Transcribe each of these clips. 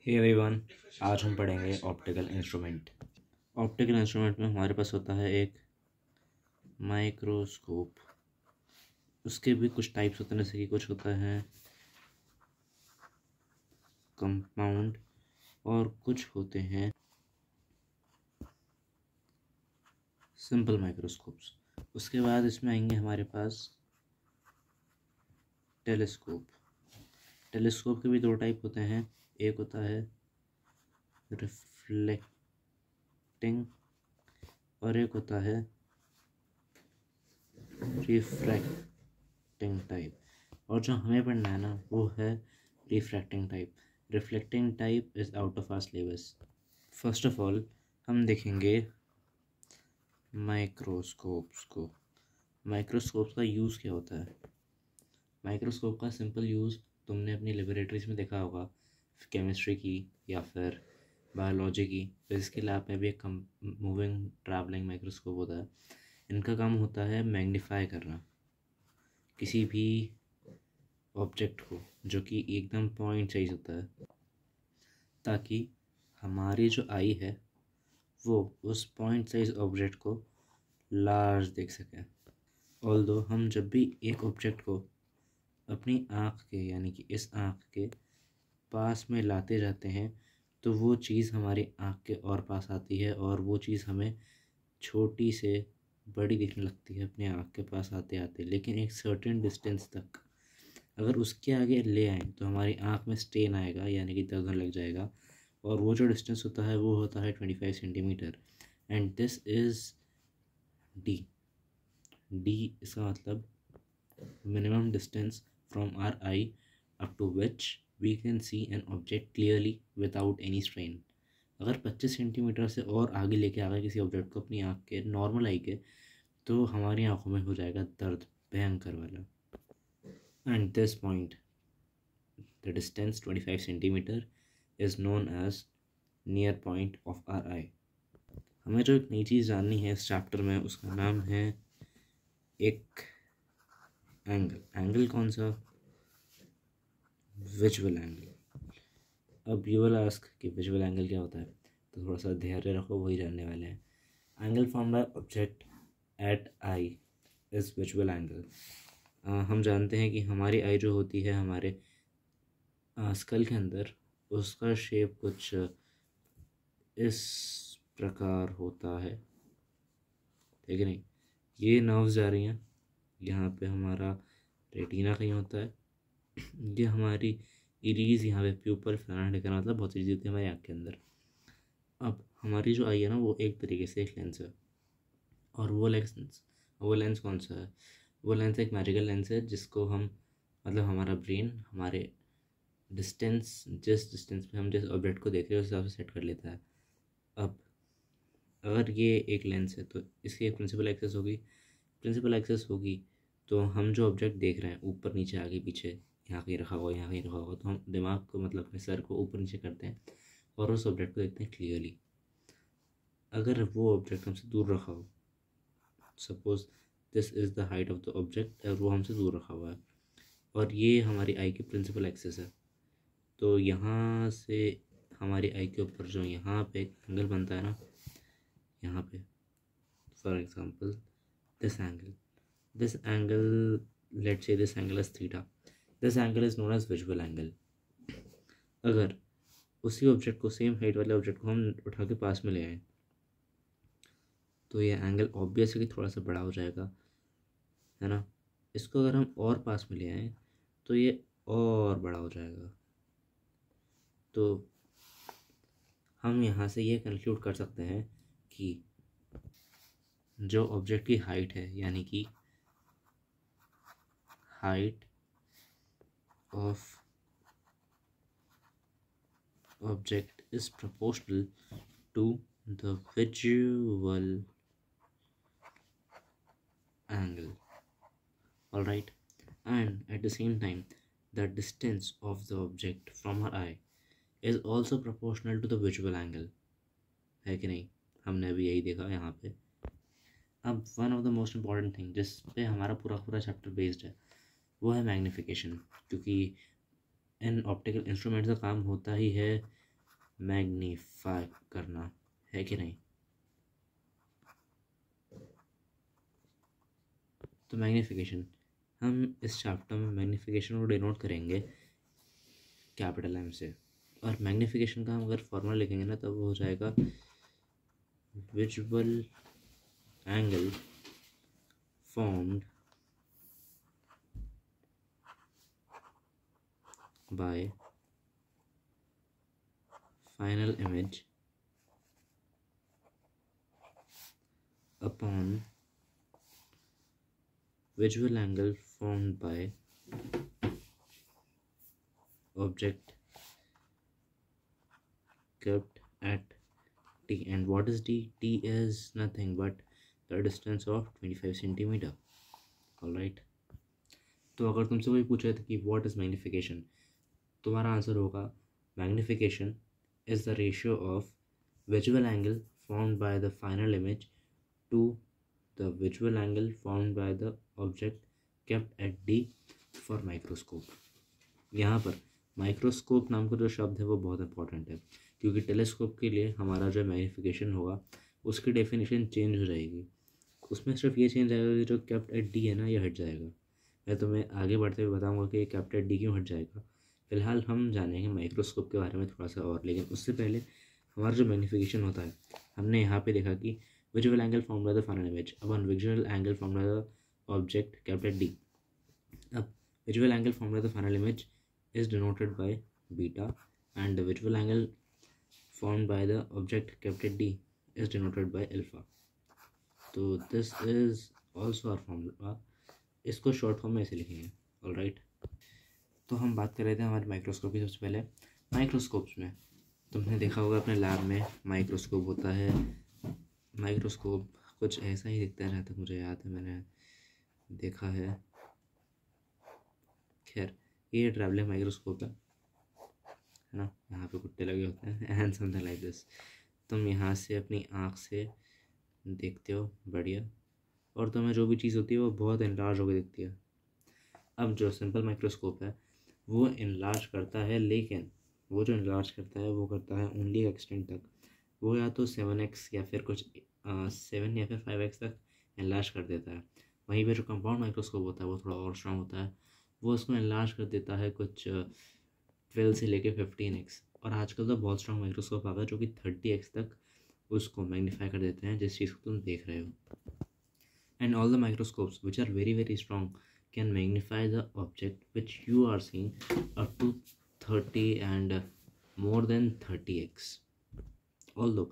Hey everyone, आज हम पढ़ेंगे ऑप्टिकल इंस्ट्रूमेंट। ऑप्टिकल इंस्ट्रूमेंट में हमारे पास होता है एक माइक्रोस्कोप। उसके भी कुछ टाइप्स होते हैं, जैसे कि कुछ होता है कंपाउंड और कुछ होते हैं सिंपल माइक्रोस्कोप्स। उसके बाद इसमें आएंगे हमारे पास टेलीस्कोप। टेलीस्कोप के भी दो टाइप होते हैं, एक होता है रिफ्लेक्टिंग और एक होता है रिफ्रैक्टिंग टाइप। और जो हमें पढ़ना है ना वो है refracting type. Reflecting type is out of our syllabus. First of all हम देखेंगे माइक्रोस्कोप्स को। माइक्रोस्कोप का यूज़ क्या होता है? माइक्रोस्कोप का सिंपल यूज़ तुमने अपनी लेबोरेटरीज में देखा होगा, केमिस्ट्री की या फिर बायोलॉजी की। फिजिक्स लैब में भी एक मूविंग ट्रैवलिंग माइक्रोस्कोप होता है। इनका काम होता है मैग्नीफाई करना किसी भी ऑब्जेक्ट को, जो कि एकदम पॉइंट साइज होता है, ताकि हमारी जो आई है वो उस पॉइंट साइज ऑब्जेक्ट को लार्ज देख सकें। ऑल्दो हम जब भी एक ऑब्जेक्ट को अपनी आँख के यानी कि इस आँख के पास में लाते जाते हैं तो वो चीज़ हमारी आँख के और पास आती है और वो चीज़ हमें छोटी से बड़ी दिखने लगती है अपने आँख के पास आते आते। लेकिन एक सर्टेन डिस्टेंस तक अगर उसके आगे ले आए तो हमारी आँख में स्ट्रेन आएगा, यानी कि दर्द लग जाएगा। और वो जो डिस्टेंस होता है वो होता है 25 centimetre. And this is D. D इसका मतलब minimum distance from are I up to which we can see an object clearly without any strain। अगर 25 सेंटीमीटर से और आगे लेके आ गए किसी ऑब्जेक्ट को अपनी आँख के नॉर्मल आई के, तो हमारी आँखों में हो जाएगा दर्द भयंकर वाला। And this point, the distance 25 centimetre is known as near point of our eye. हमें जो एक नई चीज़ जाननी है इस चैप्टर में, उसका नाम है एक एंगल। एंगल कौन सा? Visual angle. अब यू विल आस्क कि विजुअल एंगल क्या होता है, तो थोड़ा सा धैर्य रखो, वही जानने वाले हैं। Angle form by object at I is visual angle. हम जानते हैं कि हमारी आई जो होती है हमारे स्कल के अंदर, उसका शेप कुछ इस प्रकार होता है, ठीक है नहीं? ये नर्व्स जा रही हैं, यहाँ पे हमारा रेटिना कहीं होता है, ये हमारी इरीज यहाँ पे प्यूपल फलाना ढिकाना, मतलब बहुत चीज़ें होती है हमारी आँख के अंदर। अब हमारी जो आई है ना वो एक तरीके से एक लेंस है, और वो लेंस कौन सा है? वो लेंस एक मैजिकल लेंस है जिसको हम, मतलब हमारा ब्रेन हमारे डिस्टेंस, जिस डिस्टेंस में हम जिस ऑब्जेक्ट को देख रहे हैं उस हिसाब से सेट कर लेता है। अब अगर ये एक लेंस है तो इसकी एक प्रिंसिपल एक्सेस होगी। प्रिंसिपल एक्सेस होगी तो हम जो ऑब्जेक्ट देख रहे हैं ऊपर नीचे आगे पीछे, यहाँ कहीं रखा हुआ यहाँ कहीं रखा हुआ, तो हम दिमाग को, मतलब अपने सर को ऊपर नीचे करते हैं और उस ऑब्जेक्ट को देखते हैं क्लियरली। अगर वो ऑब्जेक्ट हमसे दूर रखा हो, suppose this is the height of the object, अगर वो हमसे दूर रखा हुआ है और ये हमारी आई की प्रिंसिपल एक्सेस है, तो यहाँ से हमारी आई के ऊपर जो यहाँ पे एक एंगल बनता है ना, यहाँ पे for example this angle, let's say this angle is theta, this angle is known as visual angle। अगर उसी ऑब्जेक्ट को, सेम हाइट वाले ऑब्जेक्ट को हम उठा के पास में ले आए तो ये एंगल ऑब्वियसली थोड़ा सा बड़ा हो जाएगा, है ना? इसको अगर हम और पास में ले आए तो ये और बड़ा हो जाएगा। तो हम यहाँ से ये कंक्लूड कर सकते हैं कि जो ऑब्जेक्ट की हाइट है, यानी कि height of object is proportional to the visual angle, all right? And at the same time the distance of the object from our eye is also proportional to the visual angle, है कि नहीं? हमने अभी यही देखा यहाँ पे। अब one of the most important thing जिस पे हमारा पूरा चैप्टर बेस्ड है वो है मैग्नीफिकेशन, क्योंकि इन ऑप्टिकल इंस्ट्रूमेंट्स का काम होता ही है मैग्नीफाई करना, है कि नहीं? तो मैग्नीफिकेशन, हम इस चैप्टर में मैग्नीफिकेशन को डिनोट करेंगे कैपिटल एम से। और मैग्नीफिकेशन का हम अगर फॉर्मूला लिखेंगे ना तब वो हो जाएगा visual angle formed by final image upon visual angle formed by object kept at t. And what is t? T is nothing but the distance of 25 centimeter. Alright. तो अगर तुमसे कोई पूछे था कि what is magnification, तुम्हारा answer होगा magnification is the ratio of visual angle formed by the final image to the visual angle formed by the object kept at d for microscope. यहाँ पर माइक्रोस्कोप नाम का जो शब्द है वो बहुत इंपॉर्टेंट है, क्योंकि टेलीस्कोप के लिए हमारा जो मैग्नीफिकेशन होगा उसकी डेफिनेशन चेंज हो जाएगी। उसमें सिर्फ ये चेंज आएगा कि जो कैप्ट एट डी है ना ये हट जाएगा। मैं तुम्हें आगे बढ़ते हुए बताऊंगा कि कैप्ट एट डी क्यों हट जाएगा। फिलहाल हम जानेंगे माइक्रोस्कोप के बारे में थोड़ा सा और, लेकिन उससे पहले हमारा जो मैग्नीफिकेशन होता है, हमने यहाँ पे देखा कि visual angle form by the final image अपन visual angle form by the object kept at D. अब visual angle form by the final image is denoted by beta and the visual angle formed by the object kept at d is denoted by alpha. तो this is also our formula, इसको short form में ऐसे लिखेंगे। Alright, तो हम बात कर रहे थे हमारे माइक्रोस्कोप की। सबसे पहले माइक्रोस्कोप्स में तुमने देखा होगा अपने लैब में माइक्रोस्कोप होता है। माइक्रोस्कोप कुछ ऐसा ही दिखता रहता, मुझे याद है मैंने देखा है। खैर ये ट्रैवलिंग माइक्रोस्कोप है ना, यहाँ पे कुत्ते लगे होते हैं एंड समथिंग लाइक दिस। तुम यहाँ से अपनी आँख से देखते हो बढ़िया, और तुम्हें जो भी चीज़ होती है वो बहुत इनलार्ज होकर दिखती है। अब जो सिंपल माइक्रोस्कोप है वो इनलार्ज करता है, लेकिन वो जो इनलार्ज करता है वो करता है ओनली एक्सटेंट तक। वो या तो 7x या फिर कुछ 7 या फिर 5x तक इनलार्ज कर देता है। वहीं पे जो कंपाउंड माइक्रोस्कोप होता है वो थोड़ा और स्ट्रॉन्ग होता है, वो उसको इनलार्ज कर देता है कुछ 12 से लेके 15x। और आजकल तो बहुत स्ट्रॉन्ग माइक्रोस्कोप आ गया जो कि 30x तक उसको मैग्नीफाई कर देते हैं, जिस चीज़ को तुम देख रहे हो। And all the microscopes which are very very strong can magnify the object which you are seeing up to 30 and more than 30x. Although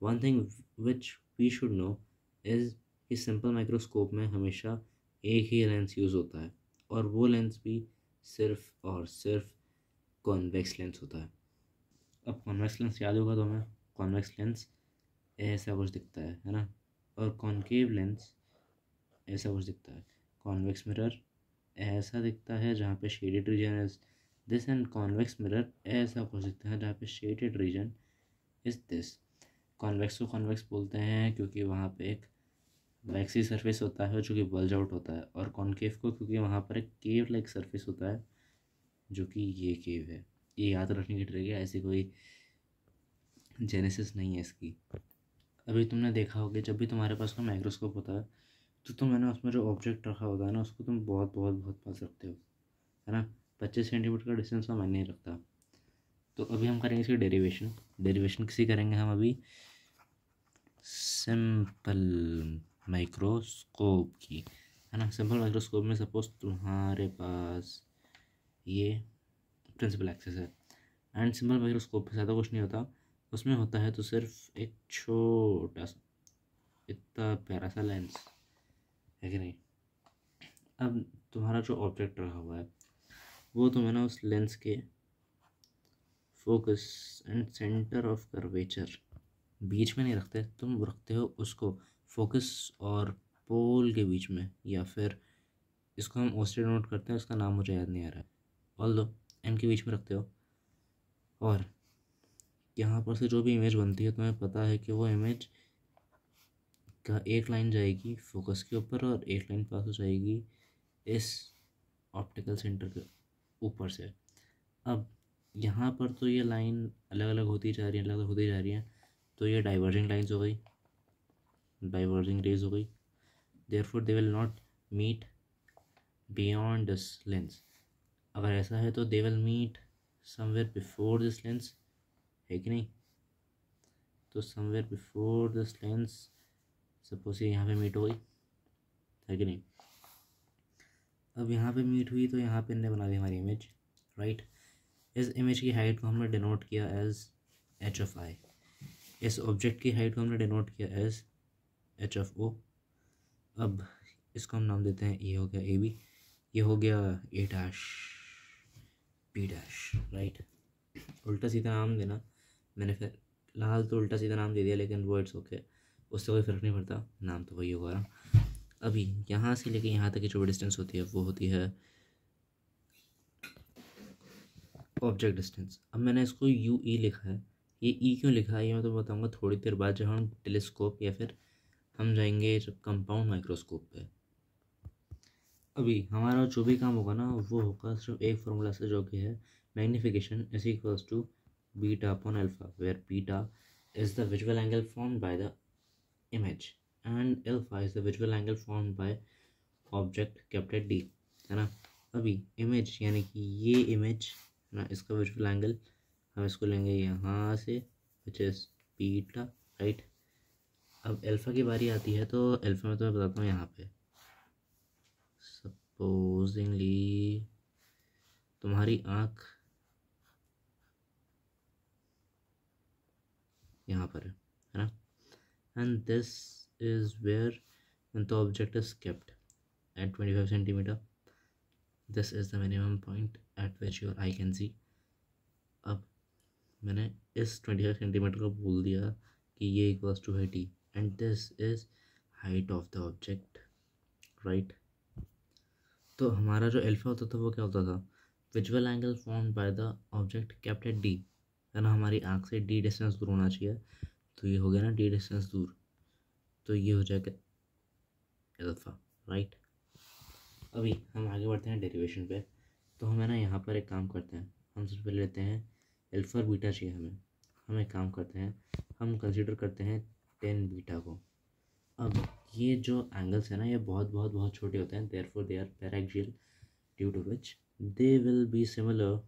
one thing which we should know is कि simple microscope में हमेशा एक ही lens use होता है, और वो lens भी सिर्फ और सिर्फ कॉन्वेक्स लेंस होता है। अब कॉन्वेक्स लेंस याद होगा तुम्हें, कॉन्वेक्स लेंस ऐसा कुछ दिखता है ना, और कॉनकेव लेंस ऐसा कुछ दिखता है। कॉन्वेक्स मिरर ऐसा दिखता है जहाँ पे shaded region is this, and convex mirror ऐसा कुछ दिखता है जहाँ पे shaded region is this. Convex को कॉन्वेक्स बोलते हैं क्योंकि वहाँ पे एक वैक्सी सरफेस होता है जो कि बल्ज आउट होता है, और कॉनकेव को क्योंकि वहाँ पर एक केव लाइक सरफेस होता है जो कि ये केव है। ये याद रखने की ट्रिक है, ऐसी कोई जेनेसिस नहीं है इसकी। अभी तुमने देखा होगा जब भी तुम्हारे पास कोई माइक्रोस्कोप होता है तो तुम है ना उसमें जो ऑब्जेक्ट रखा होता है ना उसको तुम बहुत बहुत बहुत पास रखते हो, है ना। 25 सेंटीमीटर का डिस्टेंस का मायने नहीं रखता। तो अभी हम करेंगे इसकी डेरिवेशन किसी करेंगे हम अभी सिंपल माइक्रोस्कोप की, है ना। सिंपल माइक्रोस्कोप में सपोज तुम्हारे पास ये प्रिंसिपल एक्सिस है, एंड सिंपल माइक्रोस्कोप से ज़्यादा कुछ नहीं होता, उसमें होता है तो सिर्फ एक छोटा सा इतना प्यारा सा लेंस, है कि नहीं। अब तुम्हारा जो ऑब्जेक्ट रखा हुआ है वो तुम्हें ना उस लेंस के focus and centre of curvature बीच में नहीं रखते, तुम रखते हो उसको फोकस और पोल के बीच में, या फिर इसको हम ओस्टे नोट करते हैं, उसका नाम मुझे याद नहीं आ रहा है, ऑल्दो एम के बीच में रखते हो। और यहाँ पर से जो भी इमेज बनती है तुम्हें पता है कि वो इमेज का एक लाइन जाएगी फोकस के ऊपर और एक लाइन पास हो जाएगी इस ऑप्टिकल सेंटर के ऊपर से। अब यहाँ पर तो ये लाइन अलग अलग होती जा रही है, अलग अलग होती जा रही है, तो ये डाइवर्जिंग लाइन्स हो गई, डाइवर्जिंग रेज हो गई। Therefore they will not meet beyond this lens. अगर ऐसा है तो they will meet somewhere before this lens, है कि नहीं? तो somewhere before this lens suppose ये यहाँ पे मीट हो गई, है कि नहीं? अब यहाँ पे मीट हुई तो यहाँ पे हमने बना दी हमारी इमेज, राइट। इस इमेज की हाइट को हमने डिनोट किया एज एच ऑफ आई। इस ऑब्जेक्ट की हाइट को हमने डिनोट किया एज एच ऑफ ओ। अब इसको हम नाम देते हैं, ये हो गया ए बी, ये हो गया ए डैश बी डैश, राइट। उल्टा सीधा नाम देना, मैंने फिलहाल तो उल्टा सीधा नाम दे दिया, लेकिन वो इट्स ओके, उससे कोई फ़र्क नहीं पड़ता, नाम तो वही होगा ना। अभी यहाँ से लेके यहाँ तक की जो डिस्टेंस होती है वो होती है ऑब्जेक्ट डिस्टेंस। अब मैंने इसको यू ई लिखा है, ये ई क्यों लिखा है ये मैं तो बताऊँगा थोड़ी देर बाद, जब हम टेलीस्कोप या फिर हम जाएंगे जब कंपाउंड माइक्रोस्कोप पे। अभी हमारा जो भी काम होगा ना वो होगा सिर्फ एक फॉर्मूला से, जो कि है magnification is equals to beta upon alpha, where beta is the visual angle formed by the image and alpha is the visual angle formed by object kept at D, है ना। अभी इमेज यानी कि ये इमेज है ना, इसका visual angle हम इसको लेंगे यहाँ से, विच इज़ बीटा, राइट। अब अल्फ़ा की बारी आती है, तो अल्फ़ा में तो मैं बताता हूँ यहाँ पे सपोजिंगली तुम्हारी आँख यहाँ पर है ना, and this is where the object is kept at 25 centimetre. This is the minimum point at which your eye can see. अब मैंने इस 25 सेंटीमीटर को बोल दिया कि ये इक्वल्स टू है T, and this is height of the object, right. तो हमारा जो अल्फा होता था वो क्या होता था, visual angle formed by the object kept at D, है ना। हमारी आँख से डी डिस्टेंस दूर होना चाहिए, तो ये हो गया ना डी डिस्टेंस दूर, तो ये हो जाएगा अल्फा, राइट। अभी हम आगे बढ़ते हैं डेरिवेशन पे। तो हमें ना यहाँ पर एक काम करते हैं, हम सबसे पहले लेते हैं अल्फा और बीटा चाहिए हमें। हम एक काम करते हैं, हम कंसीडर करते हैं 10 बीटा को। अब ये जो एंगल्स है ना ये बहुत बहुत बहुत छोटे होते हैं, therefore they are paraxial, due to which they will be similar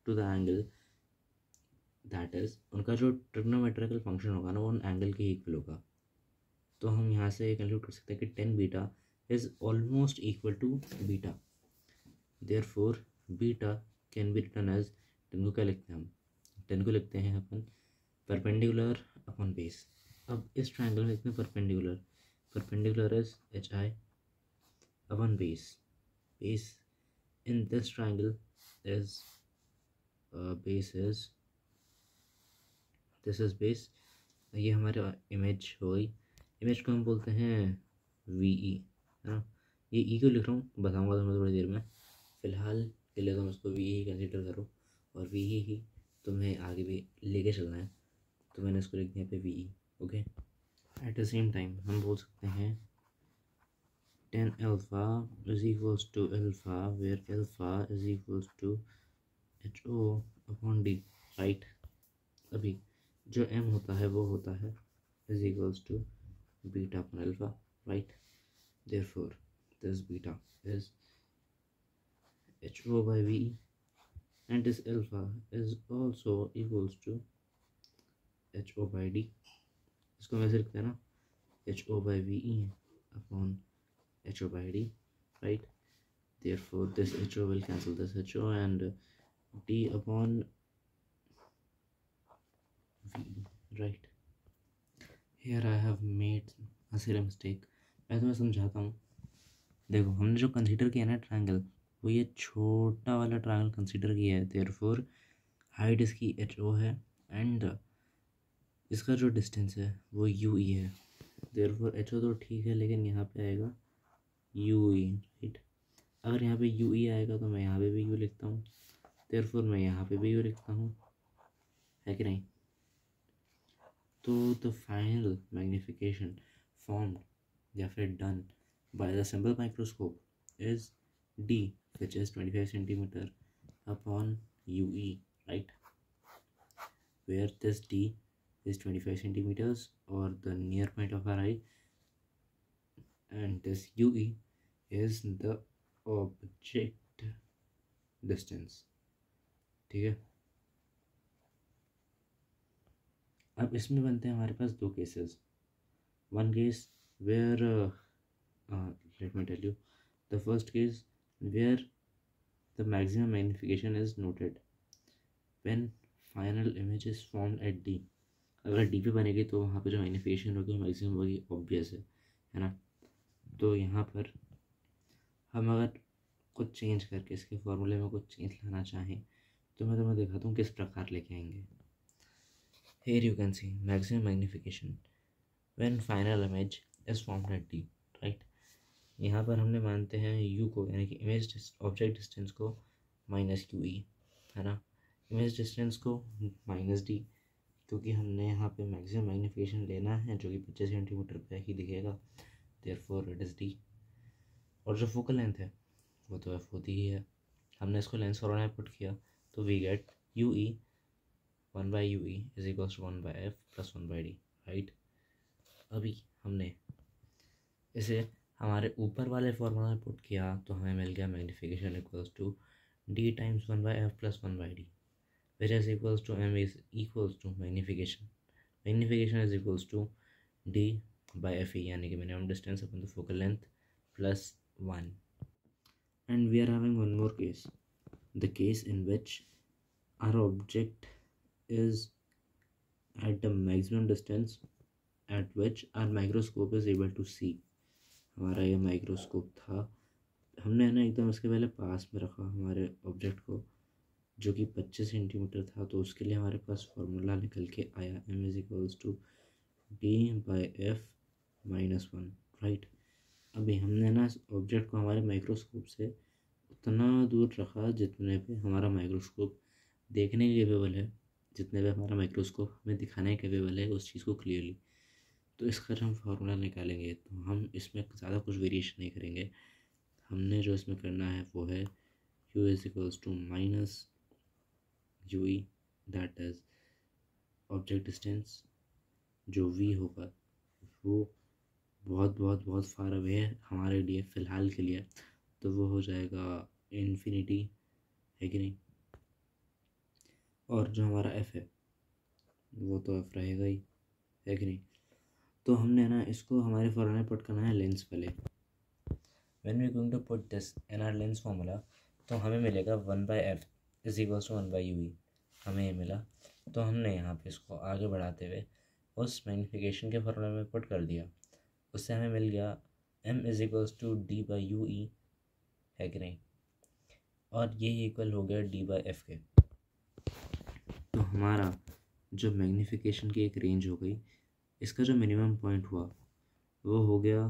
to the angle, that is उनका जो ट्रिग्नोमेट्रिकल फंक्शन होगा ना वो उन एंगल के इक्वल होगा। तो हम यहाँ से कंक्लूड कर सकते हैं कि 10 beta is almost equal to beta, therefore beta can be written as, 10 को क्या लिखते हैं हम, 10 को लिखते हैं अपन परपेंडिकुलर अपॉन बेस। अब इस ट्रायंगल में लिखते हैं perpendicular, perpendicular is H I upon base, base in this triangle is base is, this is base. ये हमारे इमेज हो गई, इमेज को हम बोलते हैं वी ई, है ना। ये ई क्यों लिख रहा हूँ बताऊँगा तुम्हें थोड़ी देर में, फ़िलहाल के लिए तुम इसको वी ई कंसिडर करो, और वी ई ही तुम्हें आगे भी लेके चलना है, तो मैंने इसको लिख दिया पे V E, okay. At the same time हम बोल सकते हैं 10 alpha is equals to alpha where alpha is equals to H O upon D, right. अभी जो एम होता है वो होता है is equals to beta upon alpha, right. Therefore this beta is H O by V E, and this alpha is also equals to H O by D. इसको वैसे लिखते हैं ना H O by V E upon H O by D, right. therefore this H O will cancel this H O and d upon v, right। here I have made a silly mistake, मैं तुम्हें समझाता हूँ। देखो हमने जो consider किया ना triangle, वो ये छोटा वाला ट्रायंगल कंसीडर किया है, देयरफॉर हाइट इसकी एच ओ है एंड इसका जो डिस्टेंस है वो यू ई है, देयरफॉर एच ओ तो ठीक है, लेकिन यहाँ पे आएगा यू ई, राइट। अगर यहाँ पे यू ई आएगा तो मैं यहाँ पे भी यू लिखता हूँ, देयरफॉर मैं यहाँ पे भी यू लिखता हूँ, है कि नहीं। तो द फाइनल मैग्नीफिकेशन फॉर्म्ड या फिर done by the simple microscope is D which is 25 centimetre upon UE, right? Where this D is 25 centimeters, or the near point of our eye, and this UE is the object distance. ठीक है, अब इसमें बनते हैं हमारे पास दो cases. One case where let me tell you the first case where the maximum magnification is noted when final image is formed at D. अगर D पे बनेगी तो वहाँ पे जो मैग्नीफिकेशन होगी वो मैक्सिमम होगी, ऑब्वियस है ना. तो यहाँ पर हम अगर कुछ चेंज करके इसके फॉर्मूले में कुछ चेंज लाना चाहें तो मैं तुम्हें दिखाता हूँ किस प्रकार लेके आएंगे. Here you can see maximum magnification when final image is formed at D, right? यहाँ पर हमने मानते हैं U को, यानी कि इमेज ऑब्जेक्ट डिस्टेंस को माइनस QE, है ना. इमेज डिस्टेंस को माइनस D, क्योंकि हमने यहाँ पे मैक्सिमम मैग्नीफिकेशन लेना है जो कि 25 सेंटीमीटर पे ही दिखेगा, देयरफॉर इट इज़ D. और जो फोकल लेंथ है वो तो F होती ही है. हमने इसको लेंस फॉर्मूला में पुट किया तो we get UE 1/UE is equals to 1/F plus 1/D, right. अभी हमने इसे हमारे ऊपर वाले फॉर्मूला में पुट किया तो हमें मिल गया magnification equals to D times 1/F plus 1/D, which is equals to M is equals to magnification. Magnification is equals to D by FE, यानी कि minimum distance upon the focal length plus 1. And we are having one more case, the case in which our object is at the maximum distance at which our microscope is able to see. हमारा ये microscope था, हमने है ना एकदम इसके पहले पास में रखा हमारे ऑब्जेक्ट को जो कि 25 सेंटीमीटर था, तो उसके लिए हमारे पास फार्मूला निकल के आया M is equals to D/F -1, right. अभी हमने ना ऑब्जेक्ट को हमारे माइक्रोस्कोप से उतना दूर रखा जितने पे हमारा माइक्रोस्कोप देखने के केपेबल है, जितने पे हमारा माइक्रोस्कोप हमें दिखाने के केपेबल है उस चीज़ को क्लियरली. तो इसका जब हम फार्मूला निकालेंगे तो हम इसमें ज़्यादा कुछ वेरिएशन नहीं करेंगे. हमने जो इसमें करना है वो है U is equals to minus UE, that is object distance. जो V होगा वो बहुत बहुत बहुत फार अवे है हमारे लिए फ़िलहाल के लिए, तो वो हो जाएगा इन्फिनिटी, है कि नहीं. और जो हमारा F है वो तो F रहेगा ही, है कि नहीं. तो हमने ना इसको हमारे फॉर्मूला में पुट करना है लेंस वाले. When we going to put this in our lens formula तो हमें मिलेगा 1/F is equals to 1/UE. हमें ये मिला तो हमने यहाँ पे इसको आगे बढ़ाते हुए उस मैग्नीफिकेशन के फॉर्मूला में पुट कर दिया. उससे हमें मिल गया M is equals to D/UE, है कि नहीं. और ये इक्वल हो गया D/F के. तो हमारा जो मैग्नीफिकेशन की एक रेंज हो गई, इसका जो मिनिमम पॉइंट हुआ वो हो गया